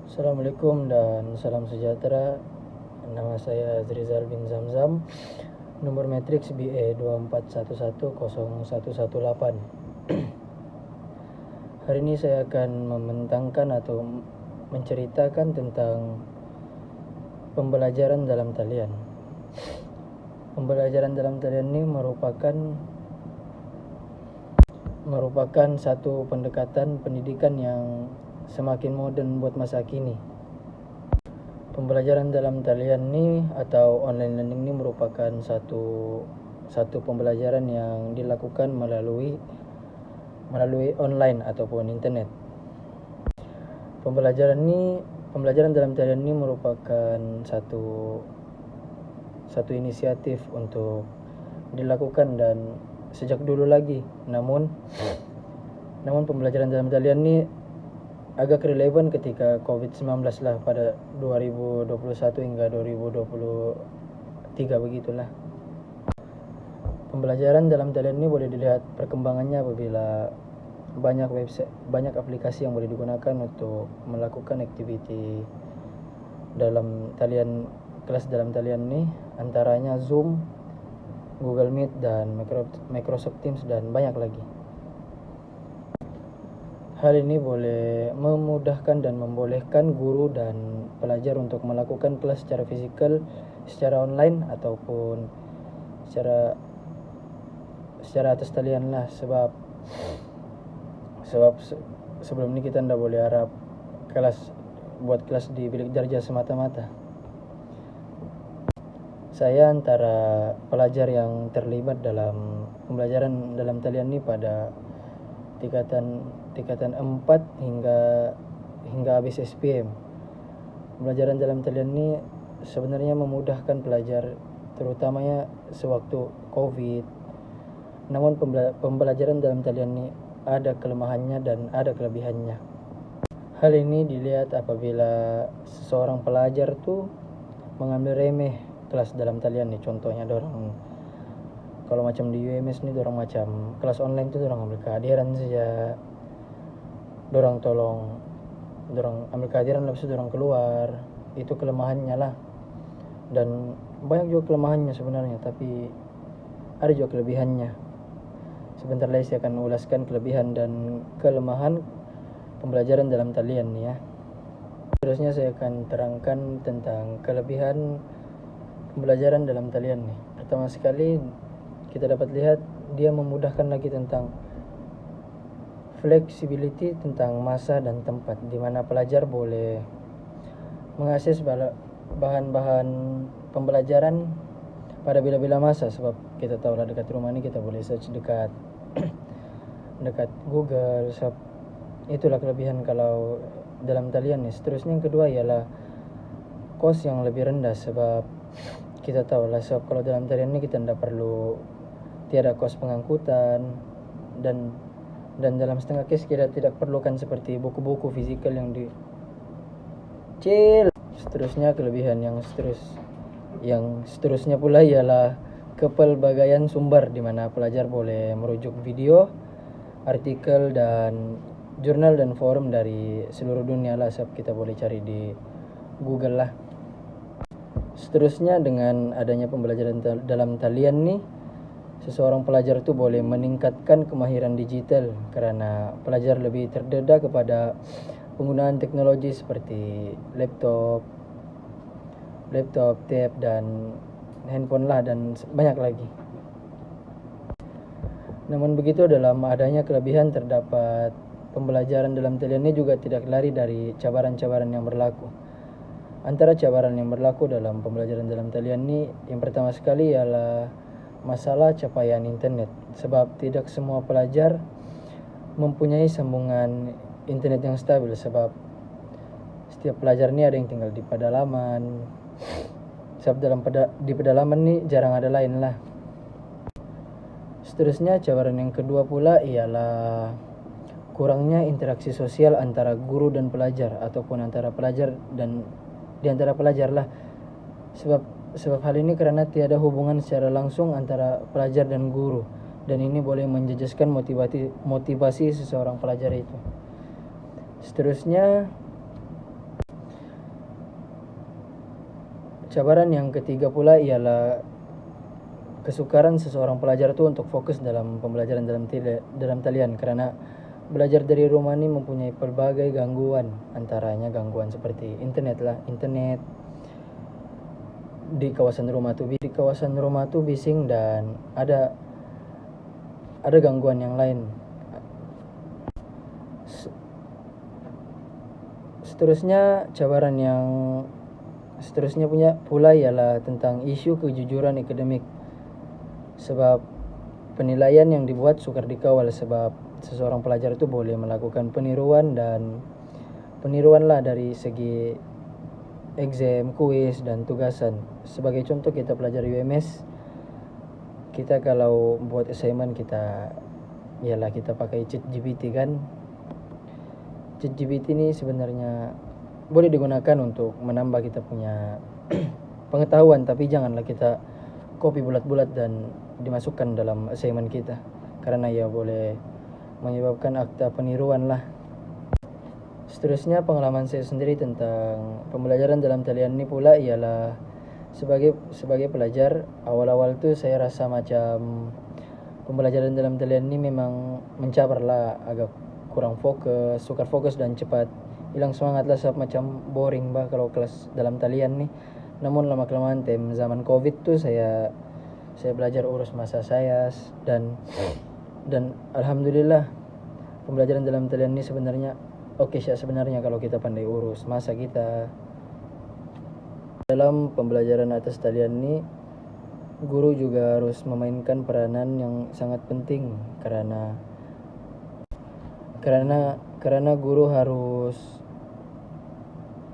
Assalamualaikum dan salam sejahtera. Nama saya Zrizal bin Zamzam. Nomor matriks BE 24110118. Hari ini saya akan membentangkan atau menceritakan tentang pembelajaran dalam talian. Pembelajaran dalam talian ini merupakan satu pendekatan pendidikan yang semakin modern buat masa kini. Pembelajaran dalam talian ini atau online learning ini merupakan satu pembelajaran yang dilakukan melalui online ataupun internet. Pembelajaran dalam talian ini merupakan satu inisiatif untuk dilakukan dan sejak dulu lagi. Namun pembelajaran dalam talian ini agak relevan ketika COVID-19 lah pada 2021 hingga 2023 begitulah. Pembelajaran dalam talian ini boleh dilihat perkembangannya apabila banyak aplikasi yang boleh digunakan untuk melakukan aktiviti dalam talian, kelas dalam talian ini, antaranya Zoom, Google Meet dan Microsoft Teams dan banyak lagi. Hal ini boleh memudahkan dan membolehkan guru dan pelajar untuk melakukan kelas secara fisikal, secara online ataupun secara atas talian lah, sebab sebelum ini kita tidak boleh harap buat kelas di bilik darjah semata-mata. Saya antara pelajar yang terlibat dalam pembelajaran dalam talian ini pada tingkatan 4 hingga habis SPM. Pembelajaran dalam talian ini sebenarnya memudahkan pelajar, terutamanya sewaktu COVID. Namun pembelajaran dalam talian ini ada kelemahannya dan ada kelebihannya. Hal ini dilihat apabila seseorang pelajar tuh mengambil remeh kelas dalam talian nih. Contohnya dorang kalau macam di UMS nih, dorang macam kelas online tuh dorang ambil kehadiran saja, dorang ambil kehadiran habis itu dorang keluar. Itu kelemahannya lah, dan banyak juga kelemahannya sebenarnya, tapi ada juga kelebihannya. Sebentar lagi saya akan ulaskan kelebihan dan kelemahan pembelajaran dalam talian nih ya. Terusnya saya akan terangkan tentang kelebihan pembelajaran dalam talian nih. Pertama sekali kita dapat lihat dia memudahkan lagi tentang flexibility, tentang masa dan tempat, di mana pelajar boleh mengakses bahan-bahan pembelajaran pada bila-bila masa. Sebab kita tahu lah dekat rumah ini kita boleh search dekat Google. Itulah kelebihan kalau dalam talian nih. Seterusnya yang kedua ialah kos yang lebih rendah, sebab kita tahu lah, sebab kalau dalam talian ini kita tiada kos pengangkutan, dan dalam setengah kes kita tidak perlukan seperti buku-buku fisikal yang Seterusnya kelebihan yang seterusnya pula ialah kepelbagaian sumber, di mana pelajar boleh merujuk video, artikel dan jurnal dan forum dari seluruh dunia lah, sebab kita boleh cari di Google lah. Seterusnya dengan adanya pembelajaran dalam talian nih, seseorang pelajar itu boleh meningkatkan kemahiran digital karena pelajar lebih terdedah kepada penggunaan teknologi seperti laptop, tab dan handphone lah, dan banyak lagi. Namun begitu, dalam adanya kelebihan terdapat pembelajaran dalam talian ini juga tidak lari dari cabaran-cabaran yang berlaku. Antara cabaran yang berlaku dalam pembelajaran dalam talian ini, yang pertama sekali ialah masalah capaian internet, sebab tidak semua pelajar mempunyai sambungan internet yang stabil, sebab setiap pelajar ini ada yang tinggal di pedalaman, sebab di pedalaman ini jarang ada lain lah. Seterusnya cabaran yang kedua pula ialah kurangnya interaksi sosial antara guru dan pelajar, ataupun antara pelajar dan di antara pelajar lah, sebab hal ini karena tiada hubungan secara langsung antara pelajar dan guru, dan ini boleh menjejaskan motivasi seseorang pelajar itu. Seterusnya Cabaran yang ketiga pula ialah kesukaran seseorang pelajar itu untuk fokus dalam pembelajaran dalam talian, karena belajar dari rumah ini mempunyai pelbagai gangguan, antaranya gangguan seperti internet di kawasan rumah tuh bising, dan ada gangguan yang lain. Seterusnya punya pula ialah tentang isu kejujuran akademik, sebab penilaian yang dibuat sukar dikawal, sebab seseorang pelajar itu boleh melakukan peniruan lah dari segi exam, kuis, dan tugasan. Sebagai contoh, kita pelajar UMS, kita kalau buat assignment kita pakai ChatGPT kan. ChatGPT ini sebenarnya boleh digunakan untuk menambah kita punya pengetahuan, tapi janganlah kita copy bulat-bulat dan dimasukkan dalam assignment kita, karena ya boleh menyebabkan akta peniruan lah. Seterusnya, pengalaman saya sendiri tentang pembelajaran dalam talian ini pula ialah sebagai pelajar, awal-awal tuh saya rasa macam pembelajaran dalam talian ini memang mencabar lah, agak kurang fokus, sukar fokus, dan cepat hilang semangat lah, sebab macam boring bah kalau kelas dalam talian nih. Namun lama-kelamaan zaman Covid tuh saya belajar urus masa saya, dan alhamdulillah pembelajaran dalam talian ini sebenarnya oke sih sebenarnya kalau kita pandai urus masa kita. Dalam pembelajaran atas talian ini, guru juga harus memainkan peranan yang sangat penting, karena guru harus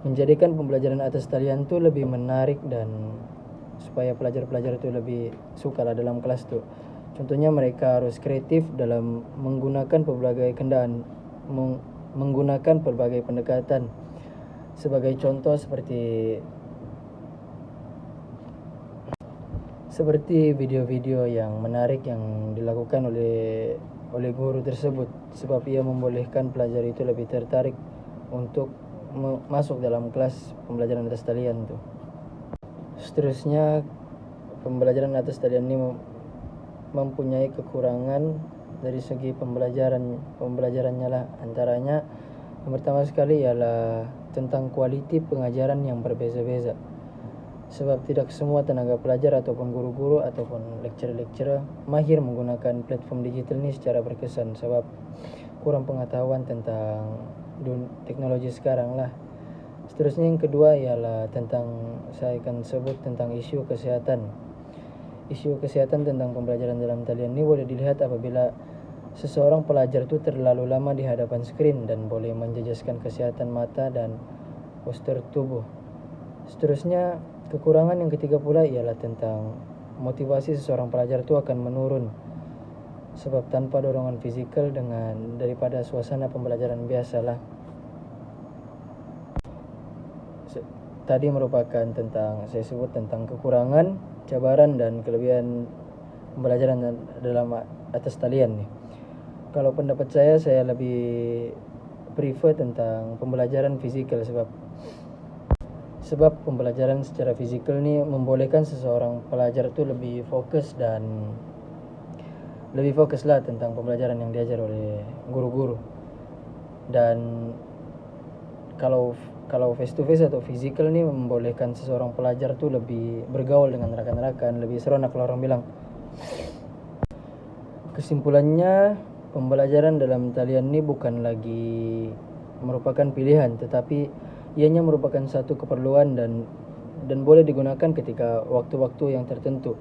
menjadikan pembelajaran atas talian tuh lebih menarik, dan supaya pelajar-pelajar itu lebih suka lah dalam kelas tuh. Contohnya, mereka harus kreatif dalam menggunakan berbagai pendekatan. Sebagai contoh seperti video-video yang menarik yang dilakukan oleh guru tersebut, sebab ia membolehkan pelajar itu lebih tertarik untuk masuk dalam kelas pembelajaran atas talian tuh. Seterusnya, pembelajaran atas talian ini mempunyai kekurangan dari segi pembelajarannya lah. Antaranya, yang pertama sekali ialah tentang kualiti pengajaran yang berbeza-beza, sebab tidak semua tenaga pelajar ataupun guru-guru ataupun lecturer mahir menggunakan platform digital ini secara berkesan, sebab kurang pengetahuan tentang teknologi sekarang lah. Seterusnya, yang kedua ialah saya akan sebut tentang isu kesehatan. Isu kesehatan tentang pembelajaran dalam talian ini boleh dilihat apabila seseorang pelajar itu terlalu lama di hadapan screen dan boleh menjejaskan kesehatan mata dan postur tubuh. Seterusnya, kekurangan yang ketiga pula ialah tentang motivasi seseorang pelajar itu akan menurun, sebab tanpa dorongan fisikal daripada suasana pembelajaran biasa lah. Tadi merupakan saya sebut tentang kekurangan, cabaran, dan kelebihan pembelajaran dalam atas talian nih. Kalau pendapat saya lebih prefer tentang pembelajaran fisikal, sebab pembelajaran secara fisikal ini membolehkan seseorang pelajar itu lebih fokus lah tentang pembelajaran yang diajar oleh guru-guru. Dan kalau face to face atau physical nih membolehkan seseorang pelajar tuh lebih bergaul dengan rekan-rekan, lebih seronok kalau orang bilang. Kesimpulannya, pembelajaran dalam talian ini bukan lagi merupakan pilihan, tetapi ianya merupakan satu keperluan dan boleh digunakan ketika waktu-waktu yang tertentu.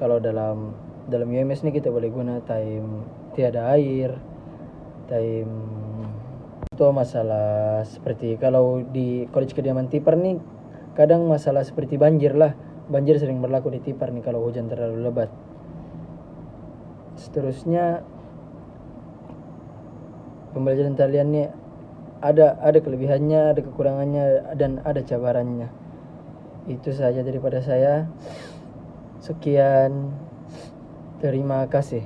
Kalau dalam UMS nih kita boleh guna time tiada air, time itu masalah seperti kalau di College Kediaman Tipar nih kadang masalah seperti banjir sering berlaku di Tipar nih kalau hujan terlalu lebat. Seterusnya, pembelajaran talian nih ada kelebihannya, ada kekurangannya, dan ada cabarannya. Itu saja daripada saya. Sekian, terima kasih.